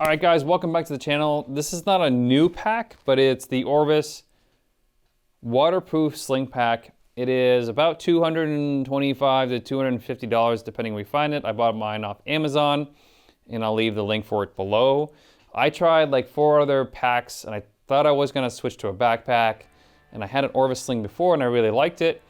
All right, guys, welcome back to the channel. This is not a new pack, but it's the Orvis waterproof sling pack. It is about $225 to $250, depending where you find it. I bought mine off Amazon, and I'll leave the link for it below. I tried like 4 other packs, and I thought I was gonna switch to a backpack, and I had an Orvis sling before, and I really liked it,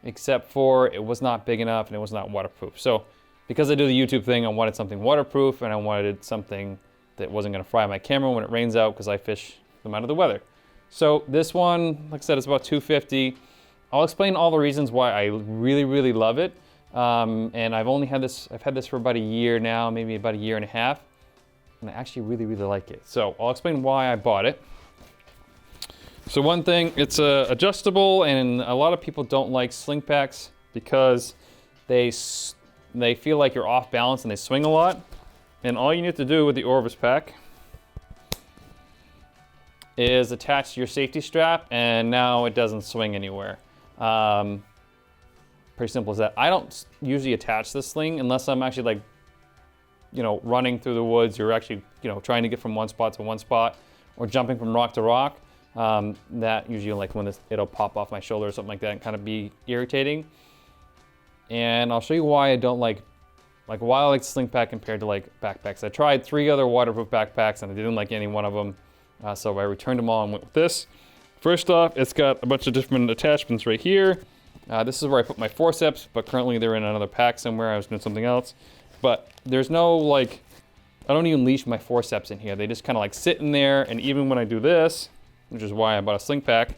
except for it was not big enough, and it was not waterproof. So, because I do the YouTube thing, I wanted something waterproof, and I wanted something that wasn't gonna fry my camera when it rains out, because I fish no matter the weather. So this one, like I said, it's about $250. I'll explain all the reasons why I really, really love it. And I've had this for about a year now, maybe about a year and a half. And I actually really, really like it. So I'll explain why I bought it. So one thing, it's adjustable, and a lot of people don't like sling packs because they feel like you're off balance and they swing a lot. And all you need to do with the Orvis pack is attach your safety strap, and now it doesn't swing anywhere. Pretty simple as that. I don't usually attach this sling unless I'm actually like, running through the woods, or actually, trying to get from one spot to one spot, or jumping from rock to rock. That usually, like when it'll pop off my shoulder or something like that and kind of be irritating. And I'll show you why I don't like why I like the sling pack compared to like backpacks. I tried 3 other waterproof backpacks and I didn't like any one of them. So I returned them all and went with this. First off, it's got a bunch of different attachments right here. This is where I put my forceps, but currently they're in another pack somewhere. I was doing something else. But there's no I don't even leash my forceps in here. They just kind of like sit in there, and even when I do this, which is why I bought a sling pack,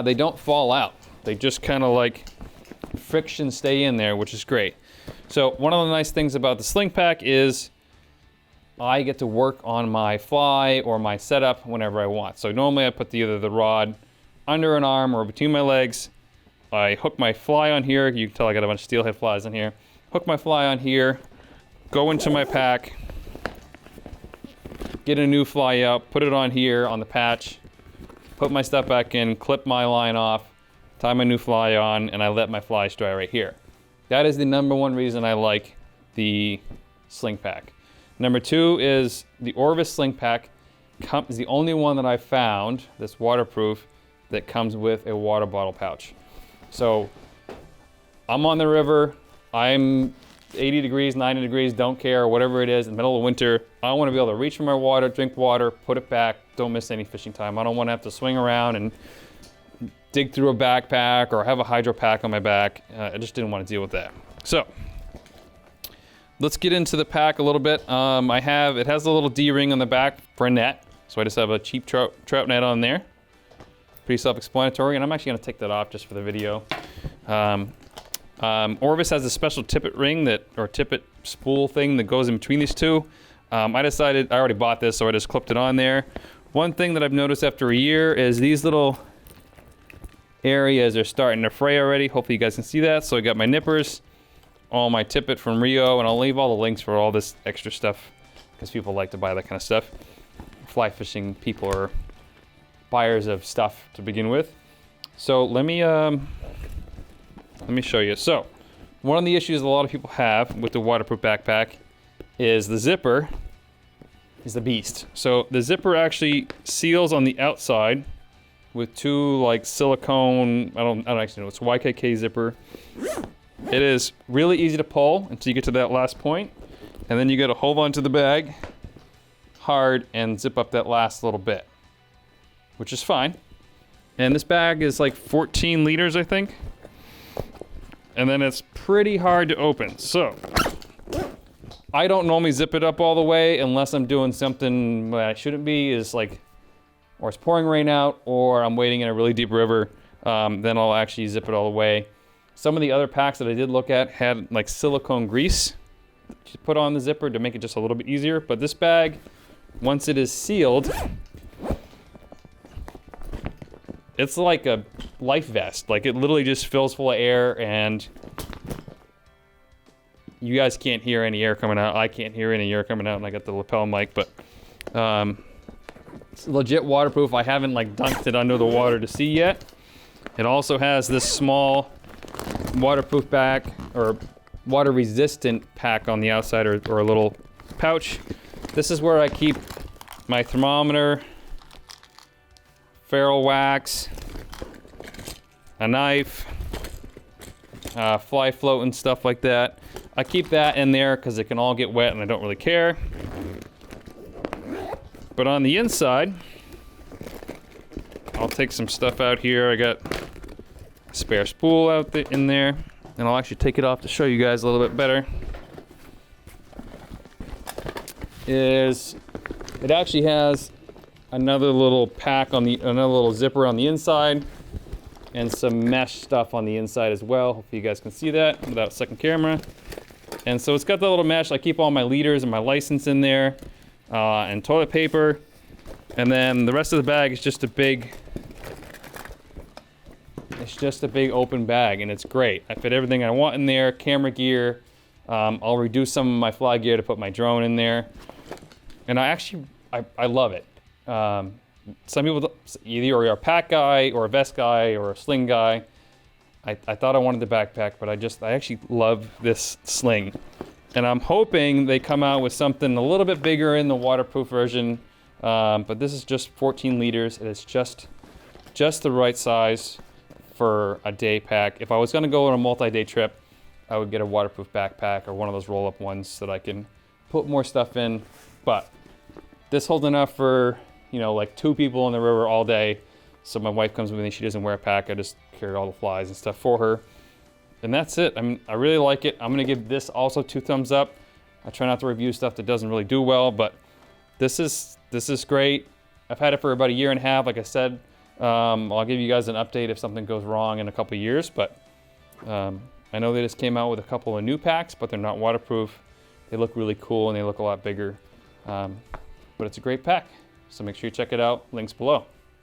they don't fall out. They just kind of like friction stay in there, which is great. So one of the nice things about the sling pack is I get to work on my fly or my setup whenever I want. So normally I put either the rod under an arm or between my legs. I hook my fly on here. You can tell I got a bunch of steelhead flies in here. Hook my fly on here, go into my pack, get a new fly out, put it on here on the patch, put my stuff back in, clip my line off, tie my new fly on, and I let my flies dry right here. That is the #1 reason I like the sling pack. Number 2 is the Orvis sling pack is the only one that I found that's waterproof that comes with a water bottle pouch. So I'm on the river, I'm 80 degrees, 90 degrees, don't care, whatever it is, in the middle of winter. I want to be able to reach for my water, drink water, put it back, don't miss any fishing time. I don't want to have to swing around and dig through a backpack or have a hydro pack on my back. I just didn't want to deal with that. So let's get into the pack a little bit. It has a little D-ring on the back for a net. So I just have a cheap trout net on there. Pretty self-explanatory, and I'm actually gonna take that off just for the video. Orvis has a special tippet ring or tippet spool thing that goes in between these two. I already bought this, so I just clipped it on there. One thing that I've noticed after a year is these little areas are starting to fray already. Hopefully you guys can see that. So I got my nippers, all my tippet from Rio, and I'll leave all the links for all this extra stuff because people like to buy that kind of stuff. Fly fishing people are buyers of stuff to begin with. So let me show you. So one of the issues a lot of people have with the waterproof backpack is the zipper is the beast. So the zipper actually seals on the outside with 2 like silicone, I don't actually know, it's YKK zipper. It is really easy to pull until you get to that last point, and then you got to hold on to the bag hard and zip up that last little bit, which is fine. And this bag is like 14 liters, I think. And then it's pretty hard to open. So I don't normally zip it up all the way unless I'm doing something that I shouldn't be, or it's pouring rain out, or I'm wading in a really deep river. Then I'll actually zip it all the way. Some of the other packs that I did look at had like silicone grease to put on the zipper to make it just a little bit easier. But this bag, once it is sealed, it's like a life vest. Like it literally just fills full of air, and you guys can't hear any air coming out. I can't hear any air coming out, and I got the lapel mic, but it's legit waterproof. I haven't like dunked it under the water to see yet. It also has this small waterproof back, or water resistant pack on the outside, or a little pouch This is where I keep my thermometer, ferrule wax, a knife, fly float and stuff like that. I keep that in there because it can all get wet and I don't really care. But on the inside, I'll take some stuff out here. I got a spare spool out in there, and I'll actually take it off to show you guys a little bit better. It actually has another little pack on another little zipper on the inside, and some mesh stuff on the inside as well. Hopefully you guys can see that without second camera. And so it's got the little mesh. I keep all my liters and my license in there, and toilet paper. And then the rest of the bag is just a big, open bag, and it's great. I fit everything I want in there, camera gear. I'll reduce some of my fly gear to put my drone in there. And I love it. Some people, either you're a pack guy or a vest guy or a sling guy. I thought I wanted the backpack, but I actually love this sling. And I'm hoping they come out with something a little bit bigger in the waterproof version. But this is just 14 liters. And it's just the right size for a day pack. If I was gonna go on a multi-day trip, I would get a waterproof backpack or one of those roll-up ones that I can put more stuff in. But this holds enough for, like 2 people in the river all day. So my wife comes with me, she doesn't wear a pack. I just carry all the flies and stuff for her. And that's it. I really like it. I'm gonna give this also 2 thumbs up. I try not to review stuff that doesn't really do well, but this is great. I've had it for about 1.5 years, like I said. I'll give you guys an update if something goes wrong in a couple years, but I know they just came out with a couple of new packs, but they're not waterproof. They look really cool and they look a lot bigger. But it's a great pack. So make sure you check it out. Links below.